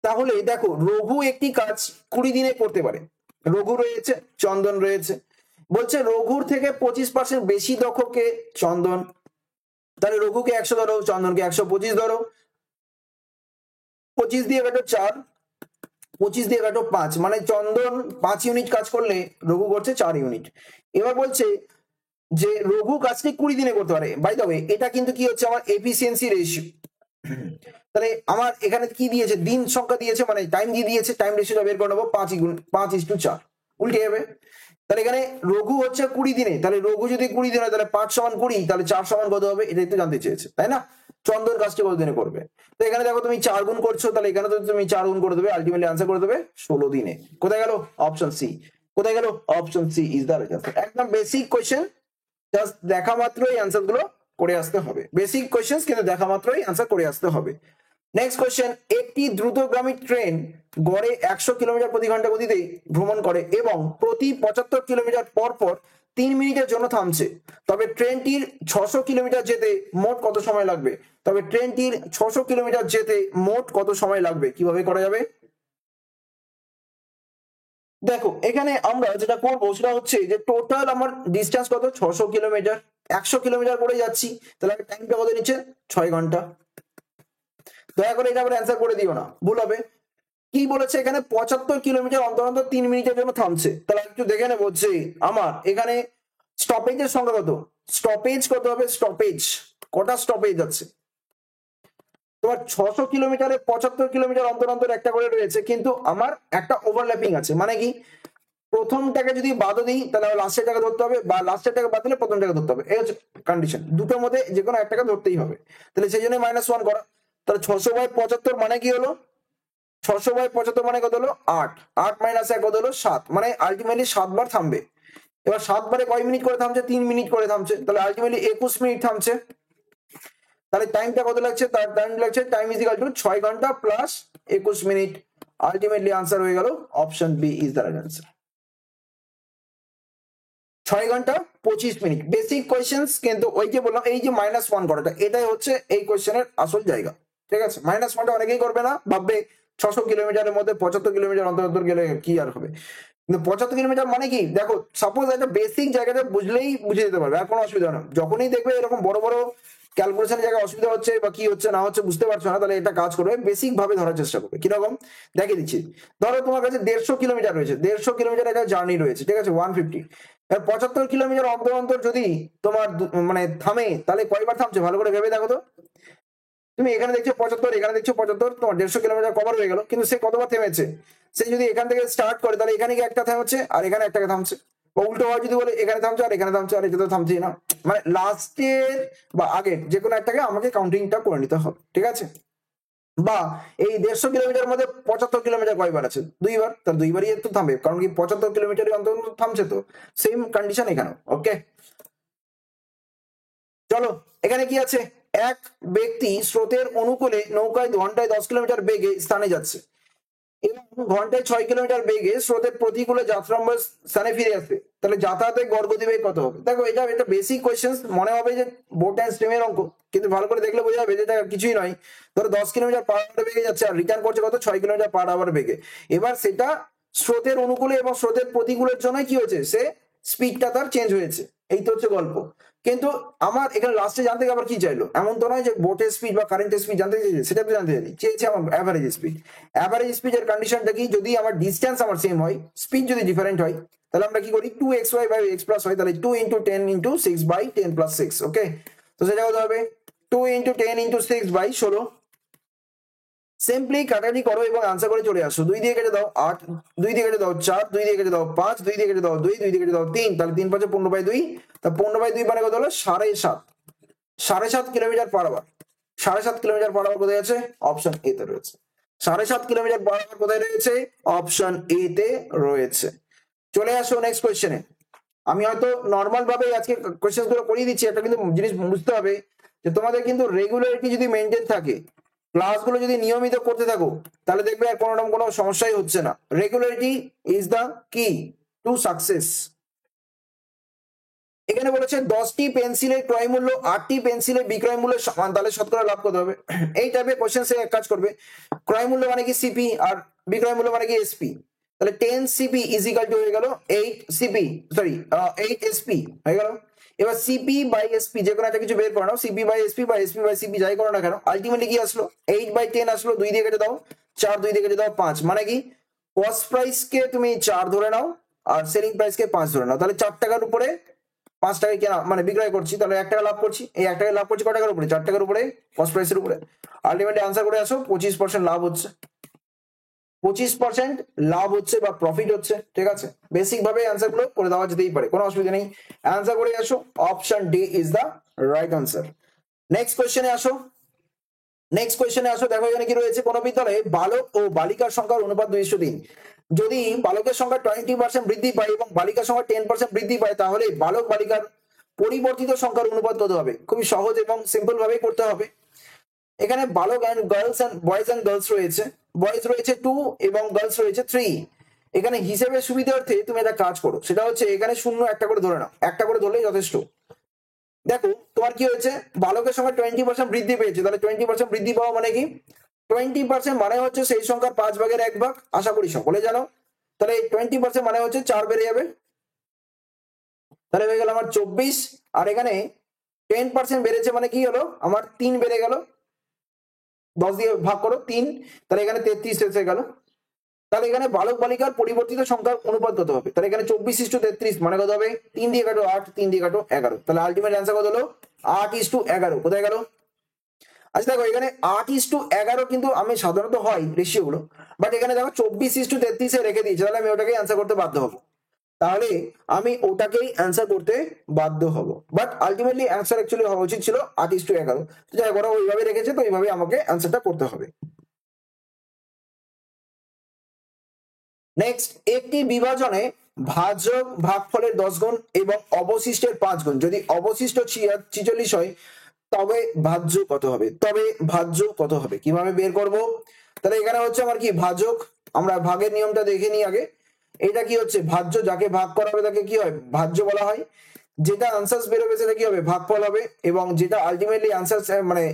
তাহলে দেখো, রঘু একটি কাজ 20 দিনে করতে পারে। রঘু রয়েছে, চন্দন রয়েছে, বলছে রঘুর থেকে 25% বেশি দক্ষ কে? চন্দন। তাহলে রঘুকে 100 ধরো, চন্দনকে 125 ধরো। 25 দিয়ে কাটো 4, 25 দিয়ে কাটো 5, মানে চন্দন 5 ইউনিট কাজ করলে রঘু করছে 4 ইউনিট। এবার বলছে যে রঘু কাজটি 20 দিনে করতে পারে। বাই দ্য ওয়ে, এটা কিন্তু কি হচ্ছে? আমার এফিসিয়েন্সি রেশিও। তাহলে আমার এখানে কি দিয়েছে? দিন সংখ্যা দিয়েছে, মানে টাইম দিয়ে দিয়েছে। টাইম রেশিওটা বের করে নেবো, 5:4 উল্টে যাবে। তাহলে এখানে রঘু হচ্ছে 20 দিনে, তাহলে রঘু যদি 20 দিন হয় তাহলে 5 সমান 20, তাহলে 4 সমান কত হবে? এটাই তো জানতে চেয়েছে, তাই না? চন্দন কাজটি কত দিনে করবে? তো এখানে দেখো তুমি 4 গুণ করছো, তাহলে এখানে তো তুমি 4 গুণ করে দেবে, আলটিমেটলি আনসার করে দেবে 16 দিনে। কোথায় গেল? Option C. কোথায় গেল? Option C is the right answer. একদম বেসিক কোয়েশ্চেন, জাস্ট দেখা মাত্রই আনসার গুলো করে আসতে হবে। বেসিক কোয়েশ্চেন, কিন্তু দেখা মাত্রই আনসার করে আসতে হবে। নেক্সট কোয়েশ্চেন, একটি দ্রুতগামী ট্রেন গড়ে 100 কিলোমিটার প্রতি ঘন্টা গতিতে ভ্রমণ করে এবং প্রতি 75 কিলোমিটার পর পর 3 মিনিটের জন্য থামছে, তবে ট্রেনটির 600 কিলোমিটার যেতে মোট কত সময় লাগবে? কিভাবে করা যাবে? দেখো, এখানে আমরা যেটা করবো সেটা হচ্ছে যে টোটাল আমার ডিস্টেন্স কত? 600 কিলোমিটার, 100 কিলোমিটার করে যাচ্ছি, তাহলে টাইমটা কত নিচ্ছে? 6 ঘন্টা। দয়া করে এটা আবার অ্যান্সার করে দিও না, ভুল হবে। কি বলেছে এখানে? 75 কিলোমিটার অন্তর অন্তর 3 মিনিটের জন্য থামছে। তাহলে একটু দেখে নেবো যে আমার এখানে স্টপেজের সংখ্যা কত, স্টপেজ কত হবে? স্টপেজ কটা স্টপেজ আছে? তোমার 600 কিলোমিটারে 75 কিলোমিটার অন্তর অন্তর একটা করে রয়েছে, কিন্তু আমার একটা ওভারল্যাপিং আছে। মানে কি? প্রথমটাকে যদি বাদ দিই তাহলে লাস্টের টাকা ধরতে হবে, বা লাস্টের টাকা বাদ দিলে প্রথমটাকে ধরতে হবে। এই হচ্ছে কন্ডিশন, দুটোর মধ্যে যে কোনো একটাকে ধরতেই হবে। তাহলে সেই জন্য -1 করা। তাহলে 600/75 মানে কি হলো? 600/75 মানে কত হলো? 8। 8 - 1 কত হলো? 7। মানে আলটিমেটলি 7 বার থামবে। এবার 7 বারে কয় মিনিট করে থামছে? 3 মিনিট করে থামছে, তাহলে আলটিমেটলি 21 মিনিট থামছে। তাহলে টাইমটা কত লাগছে? তার টাইম লাগছে, টাইম ইজ ইকুয়াল টু 6 ঘন্টা প্লাস 21 মিনিট। আলটিমেটলি আনসার হয়ে গেল option B is the right answer. 6 ঘন্টা 25 মিনিট। বেসিক কোয়েশ্চেন্স, কিন্তু ওই যে বললাম এই যে -1 করাটা, এটাই হচ্ছে এই কোয়েশ্চেনের আসল জায়গা। ঠিক আছে? -1টা অনেকেই করবে না, ভাববে 600 কিলোমিটারের মধ্যে 75 কিলোমিটার অন্তর অন্তর গেলে কি আর হবে। কিন্তু 75 কিলোমিটার মানে কি? দেখো, সাপোজ একটা বেসিক জায়গাটা বুঝলেই বুঝে যেতে পারবে, আর কোনো অসুবিধা না। যখনই দেখবে এরকম বড় বড় ক্যালকুলেশনের জায়গায় অসুবিধা হচ্ছে বা কি হচ্ছে না হচ্ছে বুঝতে পারছো না, তাহলে এটা কাজ করবে, বেসিক ভাবে ধরার চেষ্টা করবে। কিরকম দেখিয়ে দিচ্ছি। ধরো তোমার কাছে 150 কিলোমিটার রয়েছে, 150 কিলোমিটার একটা জার্নি রয়েছে, ঠিক আছে, 150। 75 কিলোমিটার অন্তর অন্তর যদি তোমার মানে থামে, তাহলে কয়বার থামছে ভালো করে ভেবে দেখো তো। তুমি এখানে দেখছো 75, এখানে দেখছো 75, তোমার 150 কিলোমিটার কভার হয়ে গেল, কিন্তু সে কতবার থেমেছে? সে যদি এখান থেকে স্টার্ট করে তাহলে এখানে কি একটা থামছে আর এখানে একটা থামছে, বা উল্টো হয় যদি বলে এখানে থামছে আর এখানে থামছে, আর এটা তো থামছেই না। মানে লাস্টের বা আগের যে কোনো একটাকে আমাকে কাউন্টিংটা করে নিতে হবে, ঠিক আছে। বা এই 150 কিলোমিটার মধ্যে 75 কিলোমিটার কয়বার আছে? 2বার, তার 2বারই একটু থামবে, কারণ কি 75 কিলোমিটারই অন্তত থামছে, তো সেম কন্ডিশন এখানে। ওকে, চলো এখানে কি আছে, এক ব্যক্তি স্রোতের অনুকূলে নৌকায় ঘন্টায় 10 কিলোমিটার বেগে স্থানে যাচ্ছে এবং ঘন্টায় 6 কিলোমিটার বেগে স্রোতের প্রতিকূলে যাত্রারম্ভ স্থানে ফিরে আসবে, তাহলে যাতায়াতের গড়গতি বেগ কত হবে? দেখো এটা একটা বেসিক কোয়েশ্চেন, মনে হবে যে বোট অ্যান্ড স্ট্রিমের অঙ্ক, কিন্তু ভালো করে দেখলে বোঝা যাবে যে এটা কিছুই নয়। ধরো 10 কিলোমিটার পার আওয়ার বেগে যাচ্ছে আর রিটার্ন করছে কত, 6 কিলোমিটার পার আওয়ার বেগে। এবার সেটা স্রোতের অনুকূলে এবং স্রোতের প্রতিকূলের জন্য কি হয়েছে, সে স্পিডটা তার চেঞ্জ হয়েছে, এই তো হচ্ছে গল্প। কিন্তু আমার এখানে লাস্টে জানতে আবার কি চাইলো, এমন তো নয় যে বোটের স্পিড বা কারেন্টের স্পিড জানতে চেয়েছে, সেটা তো জানতে চেয়েছে আমার অ্যাভারেজ স্পিড। অ্যাভারেজ স্পিডের কন্ডিশনটা কি, যদি আমার ডিস্টেন্স আমার সেম হয়, স্পিড যদি ডিফারেন্ট হয়, তাহলে আমরা কি করি, 2xy বাই x প্লাস হয়, তাহলে 2 ইন্টু 10 ইন্টু 6 বাই 10 প্লাস 6। ওকে, তো সেটা কত হবে, 2 ইন্টু 10 ইন্টু 6 বাই 16। সিম্পলি কাটাকাটি করো এবং আনসার করে চলে আসো। 2 দিয়ে কেটে দাও 8, 2 দিয়ে কেটে দাও 4, 2 দিয়ে কেটে দাও 5, 2 দিয়ে কেটে দাও 2, 2 দিয়ে কেটে দাও 3, তাহলে 3 5 15 বাই 2, তা 15 বাই 2 মানে কত হলো, 7.5। 7.5 kilometre per hour. 7.5 kilometre per hour কোথায় আছে, অপশন এ তে রয়েছে। 7.5 কিলোমিটার পার আওয়ার কোথায় রয়েছে, অপশন এ তে রয়েছে। চলে আসো নেক্সট কোয়েশ্চেনে। আমি হয়তো নর্মাল ভাবে আজকে কোয়েশ্চেন গুলো করিয়ে দিচ্ছি, একটা কিন্তু জিনিস বুঝতে হবে যে তোমাদের কিন্তু রেগুলারিটি যদি মেনটেন থাকে, ক্লাসগুলো যদি নিয়মিত করতে থাকো, তাহলে দেখবে আর কোনো রকম কোনো সমস্যাই হচ্ছে না। রেগুলারিটি ইজ দ্য কি টু সাকসেস। এখানে বলেছে 10টি পেন্সিলের ক্রয় মূল্য 8টি পেন্সিলের বিক্রয় মূল্যের সমান, তাহলে শতকরা লাভ করতে হবে। এই টাইপের কোশ্চেন সে এক কাজ করবে, ক্রয় মূল্য মানে কি সিপি আর বিক্রয় মূল্য মানে কি এসপি, তাহলে 10 সিপি ইজ ইকাল টু হয়ে গেল 8 সিপি, সরি 8 এসপি হয়ে গেল। এবার সিপি বাই এসপি যে কোনো একটা কিছু বের করে নাও, সিপি বাই এসপি বা এসপি বাই সিপি যাই করো না কেন, আলটিমেটলি কি আসলো, 8 বাই 10 আসলো, 2 দিয়ে কেটে দাও 4, 2 দিয়ে কেটে দাও 5, মানে কি কস্ট প্রাইস কে তুমি 4 ধরে নাও আর সেলিং প্রাইস কে 5 ধরে নাও, তাহলে 4 টাকার উপরে 5 টাকায় কেনা মানে বিক্রয় করছি, তাহলে 1 টাকা লাভ করছি, এই 1 টাকা লাভ করছি ক টাকার উপরে, 4 টাকার উপরে কস্ট প্রাইসের উপরে। আলটিমেটলি আনসার করে আসো 25% লাভ হচ্ছে, 25% লাভ হচ্ছে বা প্রফিট হচ্ছে, ঠিক আছে। বেসিক ভাবে অ্যান্সার গুলো করে দেওয়া যেতেই পারে, কোনো অসুবিধা নেই। অ্যান্সার করে আসো, option D is the right answer. Next কোয়েশ্চেনে আসো। নেক্সট কোয়েশ্চেনে আসো, দেখো এখানে কি রয়েছে, কোন বিদ্যালয়ে বালক ও বালিকার সংখ্যার অনুপাত 2:3। যদি বালকের সংখ্যা 20% বৃদ্ধি পায় এবং বালিকার সংখ্যা 10% বৃদ্ধি পায়, তাহলে বালক বালিকার পরিবর্তিত সংখ্যার অনুপাত কত হবে? খুবই সহজ এবং সিম্পল ভাবে করতে হবে। এখানে বালক and girls and boys and girls রয়েছে, বয়েজ রয়েছে 2 এবং গার্লস রয়েছে 3। এখানে হিসেবের সুবিধার্থে তুমি একটা কাজ করো, সেটা হচ্ছে এখানে শূন্য একটা করে ধরে নাও, একটা করে ধরলেই যথেষ্ট। দেখো তোমার কি হয়েছে, বালকের সংখ্যা 20% বৃদ্ধি পেয়েছে, তাহলে 20% বৃদ্ধি পাওয়া মানে কি, 20% মানে হচ্ছে সেই সংখ্যার 5 ভাগের 1 ভাগ, আশা করি সকলে জানো। তাহলে 20% মানে হচ্ছে 4 বেড়ে যাবে, তাহলে হয়ে গেল আমার 24। আর এখানে 10% বেড়েছে মানে কি হলো, আমার 3 বেড়ে গেল, 10 দিয়ে ভাগ করো 3, তাহলে এখানে 33 এসে গেল। তাহলে এখানে বালক বালিকার পরিবর্তিত সংখ্যার অনুপাত কত হবে, তাহলে এখানে 24:33 মানে কত হবে, 3 দিয়ে কাটো 8, 3 দিয়ে কাটো 11, তাহলে আলটিমেট অ্যান্সার কত হলো 8:11। কোথায় গেল? আচ্ছা দেখো এখানে 8:11 কিন্তু আমি সাধারণত হয় রেশিও গুলো, বাট এখানে দেখো 24:33 রেখে দিয়েছে, তাহলে আমি ওটাকেই অ্যান্সার করতে বাধ্য হবো, তাহলে আমি ওটাকেই অ্যান্সার করতে বাধ্য হব। বাট আলটিমেটলি অ্যান্সার অ্যাকচুয়ালি হওয়া উচিত ছিল 8:11, যাই হোক ওরা ওইভাবে রেখেছে, তো এইভাবে আমাকে অ্যান্সারটা করতে হবে। নেক্সট, একটি বিভাজনে ভাজক ভাগফলের 10 গুণ এবং অবশিষ্টের 5 গুণ, যদি অবশিষ্ট 46 হয় তবে ভাজ্য কত হবে, তবে ভাজ্য কত হবে, কিভাবে বের করব? তাহলে এখানে হচ্ছে আমার কি ভাজক, আমরা ভাগের নিয়মটা দেখে নিই আগে। এটা কি হচ্ছে ভাজ্য, যাকে ভাগ করা হবে তাকে কি হয়, ভাজ্য বলা হয়। যেটা আনসার বেরোবে সেটা কি হবে, ভাগফল হবে, এবং যেটা আলটিমেটলি আনসার মানে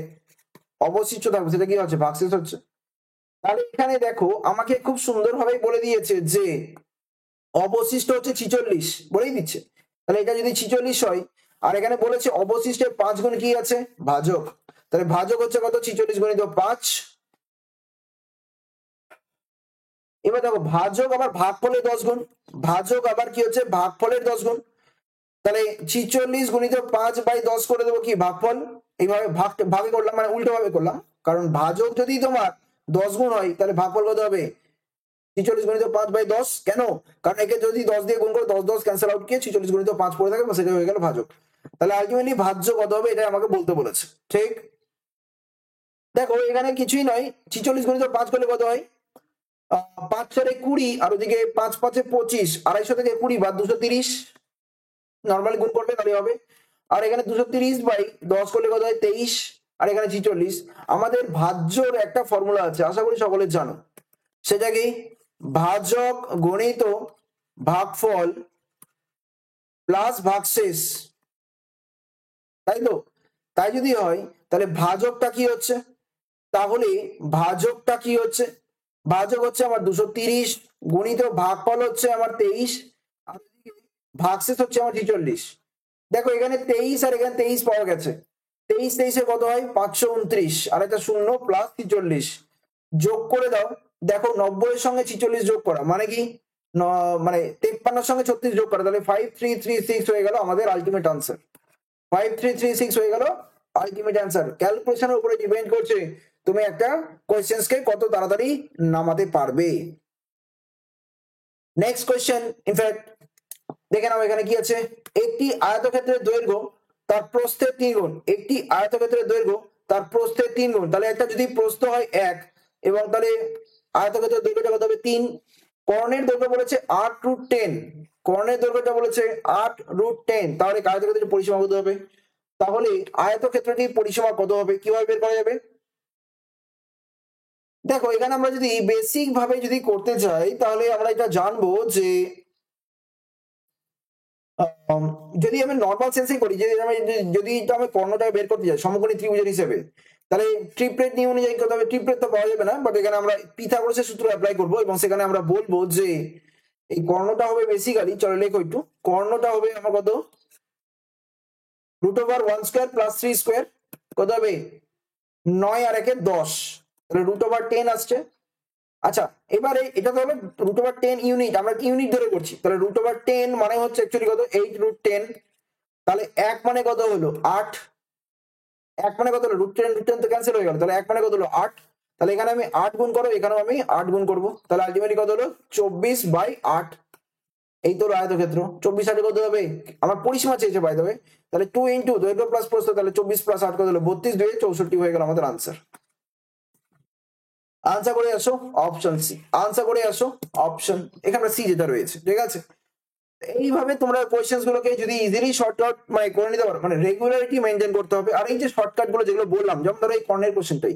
অবশিষ্ট থাকবে সেটা কি হচ্ছে, ভাগশেষ হচ্ছে। তাহলে এখানে দেখো আমাকে খুব সুন্দরভাবে বলে দিয়েছে যে অবশিষ্ট হচ্ছে 46, বলেই দিচ্ছে। তাহলে এটা যদি 46 হয়, আর এখানে বলেছে অবশিষ্টের 5 গুণ কি আছে, ভাজক। তাহলে ভাজক হচ্ছে কত, 46 গুণিত 5। এবার দেখো ভাজক আবার ভাগফলের 10 গুণ, ভাজক আবার কি হচ্ছে ভাগফলের 10 গুণ। তাহলে 46 গুণিত 5/10 করে দেবো কি ভাগফল। এইভাবে ভাগে করলাম, মানে উল্টো ভাবে করলাম, কারণ ভাজক যদি তোমার 10 গুণ হয় তাহলে ভাগফল কত হবে, 46 গুণিত 5/10। কেন, কারণ একে যদি 10 দিয়ে গুণ করে 10 ক্যান্সেল আউট গিয়ে 46 গুণিত 5 পড়ে থাকে, সেটা হয়ে গেল ভাজক। তাহলে আলটিমেটলি ভাজ্য কত হবে এটা আমাকে বলতে বলেছে, ঠিক। দেখো এখানে কিছুই নয়, 46 গুণিত 5 করলে কত হয়, 5×4 = 20, আর ওদিকে 5×5 = 25, 250 থেকে 20 বাদ 230, নর্মালি গুণ করবে তাহলে হবে। আর এখানে 230/10 করলে কত হয় 23, আর এখানে 46। আমাদের ভাজ্যর একটা ফর্মুলা আছে, আশা করি সকলে জানো, সেটা কি ভাজক গণিত ভাগফল প্লাস ভাগশেষ, তাই তো। তাই যদি হয় তাহলে ভাজকটা কি হচ্ছে, তাহলে ভাজকটা কি হচ্ছে, ভাজক হচ্ছে আমার 230 গুণিত ভাগফল হচ্ছে আমার 23, আর ভাগশেষ হচ্ছে আমার 46। দেখো এখানে 23 আর এখানে 23 পাওয়া গেছে, 23 কত হয় 529, আর একটা শূন্য প্লাস 46 যোগ করে দাও। দেখো 90 এর সঙ্গে 46 যোগ করা মানে কি, মানে 53 এর সঙ্গে 36 যোগ করা, তাহলে 5336 হয়ে গেল আমাদের আলটিমেট আনসার। 5336 হয়ে গেল আলটিমেট আনসার। ক্যালকুলেশনের উপরে ডিপেন্ড করছে তুমি একটা কোয়েশ্চেন্সকে কত তাড়াতাড়ি নামাতে পারবে। নেক্সট কোয়েশ্চেন, ইনফ্যাক্ট দেখে নাও এখানে কি আছে, একটি আয়তক্ষেত্রের দৈর্ঘ্য তার প্রস্থের 3 গুণ, একটি আয়তক্ষেত্রের দৈর্ঘ্য তার প্রস্থের 3 গুণ। তাহলে একটা যদি প্রস্থ হয় 1 এবং তাহলে আয়তক্ষেত্রের দৈর্ঘ্যটা কত হবে 3, কর্ণের দৈর্ঘ্য বলেছে 8√10, কর্ণের দৈর্ঘ্যটা বলেছে 8√10, তাহলে আয়তক্ষেত্রের পরিসীমা কত হবে, তাহলে আয়তক্ষেত্রটির পরিসীমা কত হবে কিভাবে বের করা যাবে। দেখো এখানে আমরা যদি বেসিক ভাবে যদি করতে চাই তাহলে আমরা এটা জানবো যে যদি আমি নর্মাল সেন্সে করি, যদি আমি কর্ণটা বের করতে যাই সমকোণী ত্রিভুজের হিসেবে, তাহলে ট্রিপলেট নিয়ম অনুযায়ী করতে হবে। ট্রিপলেট তো পাওয়া যাবে না, বাট এখানে আমরা পিথাগোরাসের সূত্র অ্যাপ্লাই করব এবং সেখানে আমরা বলবো যে এই কর্ণটা হবে বেসিক্যালি, চলো লেখো একটু, কর্ণটা হবে আমার কত √1² + 3² কত হবে 9 আর 1 10, তাহলে √10 আসছে। আচ্ছা এবারে এটা তো হলো √10 ইউনিট, আমরা ইউনিট ধরে করছি, তাহলে √10 মানে হচ্ছে অ্যাকচুয়ালি কত 8√10, তাহলে 1 মানে কত হলো 8, 1 মানে কত হলো √10 তো ক্যান্সেল হয়ে গেল, তাহলে 1 মানে কত হলো 8, তাহলে এখানে আমি 8 গুণ করো, এখানেও আমি 8 গুণ করব, তাহলে আলটিমেটলি কত হলো 24/8। এই তো আয়তক্ষেত্র 24/8 কত হবে, আমার পরিসীমা চেয়েছে বাই দ্য ওয়ে, তাহলে 2 × দৈর্ঘ্য প্লাস প্রস্থ, তাহলে 24 + 8 কত হলো 32, 2 64 হয়ে গেল আমাদের আনসার। আনসার করে আসো অপশন সি, আনসার করে আসো অপশন, এখানে সি যেটা রয়েছে, ঠিক আছে। এইভাবে তোমরা কোয়েশ্চেন্স গুলোকে যদি ইজিলি শর্টকাট মানে করে নিতে পারো, মানে রেগুলারিটি মেনটেন করতে হবে। আর এই যে শর্টকাট গুলো যেগুলো বললাম, যেমন ধরো এই কর্ণের কোশ্চেনটাই,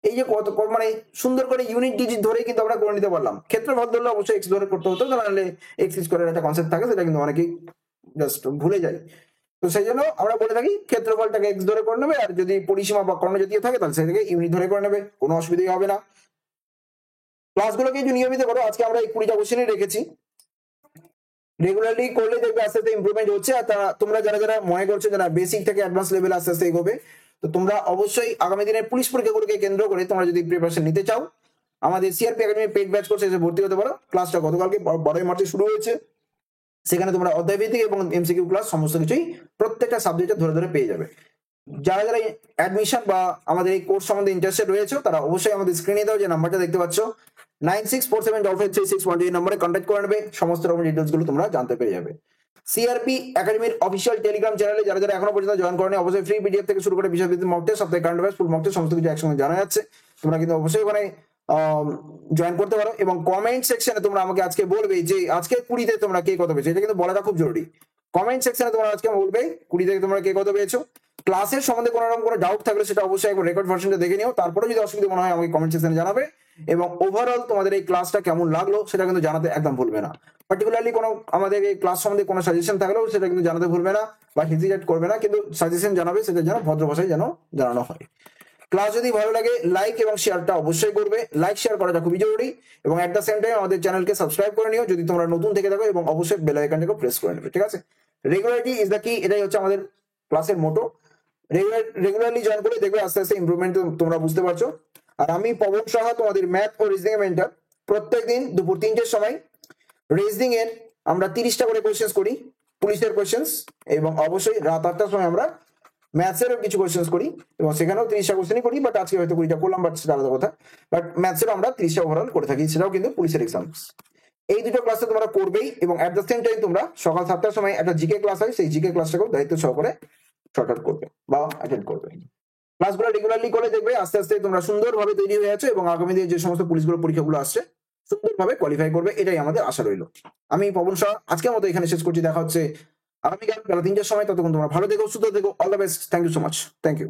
এই যে কত মানে সুন্দর করে ইউনিট ডিজিট ধরে কিন্তু আমরা করে নিতে পারলাম। ক্ষেত্রফল ধরলে অবশ্যই এক্স ধরে করতে হতো, তাহলে এক্স স্কোয়ারের একটা কনসেপ্ট থাকে, সেটা কিন্তু অনেকেই জাস্ট ভুলে যায়। তো সেই জন্য আমরা বলে থাকি ক্ষেত্রফলটাকে এক্স ধরে করে নেবে, আর যদি পরিসীমা বা কর্ণ জাতীয় থাকে তাহলে সেটাকে ইউনিট ধরে করে নেবে, কোনো অসুবিধাই হবে না। ক্লাসগুলোকে একটু নিয়মিত করো, আজকে আমরা এই 20টা কোশ্চেনই রেখেছি, রেগুলারলি করলে দেখবে আস্তে আস্তে ইমপ্রুভমেন্ট হচ্ছে। আর তোমরা যারা যারা মনে করছো যারা বেসিক থেকে অ্যাডভান্স লেভেল আস্তে আস্তে এগোবে, তো তোমরা অবশ্যই আগামী দিনের পুলিশ পরীক্ষাগুলোকে কেন্দ্র করে তোমরা যদি প্রিপারেশন নিতে চাও, আমাদের সিআরপি একাডেমি পেড ব্যাচ কোর্সে এসে ভর্তি হতে পারো। ক্লাসটা গতকালকে 12 মার্চে শুরু হয়েছে, সেখানে তোমরা অধ্যায়ভিত্তিক এবং এমসিকিউ ক্লাস সমস্ত কিছুই প্রত্যেকটা সাবজেক্টে ধরে ধরে পেয়ে যাবে। যারা যারা অ্যাডমিশন বা আমাদের এই কোর্স সম্বন্ধে ইন্টারেস্টেড রয়েছে তারা অবশ্যই আমাদের স্ক্রিনে দাও যে নাম্বারটা দেখতে পাচ্ছ 9647553612 এই নম্বরে কন্ট্যাক্ট করে নেবে, সমস্ত রকম ডিটেলস গুলো তোমরা জানতে পেরে যাবে। সিআরপি একাডেমির অফিসিয়াল টেলিগ্রাম চ্যানেলে যারা যারা এখনো পর্যন্ত জয়েন করেনি, অবশ্যই ফ্রি পিডিএফ থেকে শুরু করে বিষয়ভিত্তিক মক টেস্ট, সপ্তাহে current affairs, full mock test সমস্ত কিছু একসঙ্গে জানা যাচ্ছে। তোমরা কিন্তু অবশ্যই ওখানে জয়েন করতে পারো এবং কমেন্ট সেকশনে তোমরা আমাকে আজকে বলবে যে আজকে 20তে তোমরা কে কত পেয়েছো, এটা কিন্তু বলাটা খুব জরুরি। কমেন্ট সেকশনে তোমরা আজকে বলবে 20 থেকে তোমরা কে কত পেয়েছো। ক্লাসের সম্বন্ধে কোনো রকম কোনো ডাউট থাকলে সেটা অবশ্যই একবার রেকর্ড ভার্সনটা দেখে নিও, তারপরে যদি অসুবিধা মনে হয় আমাকে কমেন্ট সেকশনে জানাবে। এবং ওভারঅল তোমাদের এই ক্লাসটা কেমন লাগলো সেটা কিন্তু জানাতে একদম ভুলবে না। পার্টিকুলারলি কোনো আমাদের এই ক্লাস সম্বন্ধে কোনো সাজেশন থাকলেও সেটা কিন্তু জানাতে ভুলবে না বা হেজিটেট করবে না, কিন্তু সাজেশন জানাবে সেটা যেন ভদ্র ভাষায় যেন জানানো হয়। ক্লাস যদি ভালো লাগে লাইক এবং শেয়ারটা অবশ্যই করবে, লাইক শেয়ার করাটা খুবই জরুরি। এবং এট দ্য সেম টাইম আমাদের চ্যানেলকে সাবস্ক্রাইব করে নিও যদি তোমরা নতুন থেকে থাকো, এবং অবশ্যই বেল আইকনটাকে প্রেস করে নেবে, ঠিক আছে। রেগুলারিটি ইজ দ্য কি, এটাই হচ্ছে আমাদের ক্লাসের মোটো। রেগুলারলি জয়েন করে দেখবে আস্তে আস্তে ইমপ্রুভমেন্ট তোমরা বুঝতে পারছো। আর আমি পবন সাহা, তোমাদের ম্যাথ ও রিজনিং মেন্টর। প্রত্যেকদিন দুপুর 3টের সময় রিজনিং এর আমরা 30টা করে কোয়েশ্চেন্স করি, পুলিশের কোয়েশ্চেন্স, এবং অবশ্যই রাত 8টার সময় আমরা ম্যাথসেরও কিছু কোয়েশ্চেন্স করি, এবং সেখানেও 30টা কোয়েশ্চেনই করি, বাট আজকে হয়তো 20টা করলাম, বাট সেটা আলাদা কথা। বাট ম্যাথসেরও আমরা 30টা ওভারঅল করে থাকি, সেটাও কিন্তু পুলিশের এক্সাম। এই দুটো ক্লাসে তোমরা করবেই, এবং অ্যাট দ্য সেম টাইম তোমরা সকাল 7টার সময় একটা জিকে ক্লাস হয়, সেই জিকে ক্লাসটাকেও দায়িত্ব সহকারে শর্ট আউট করবে বা অ্যাটেন্ড করবে। ক্লাসগুলো রেগুলারলি করে দেখবে আস্তে আস্তে তোমরা সুন্দরভাবে তৈরি হয়ে আছো, এবং আগামী দিনে যে সমস্ত পুলিশগুলো পরীক্ষাগুলো আসছে সুন্দরভাবে কোয়ালিফাই করবে, এটাই আমাদের আশা রইল। আমি পবন শাহ আজকের মতো এখানে শেষ করছি। দেখা হচ্ছে আগামীকাল বেলা 3টার সময়। ততক্ষণ তোমরা ভালো থেকো, সুস্থ থেকো। All the best. Thank you so much. Thank you.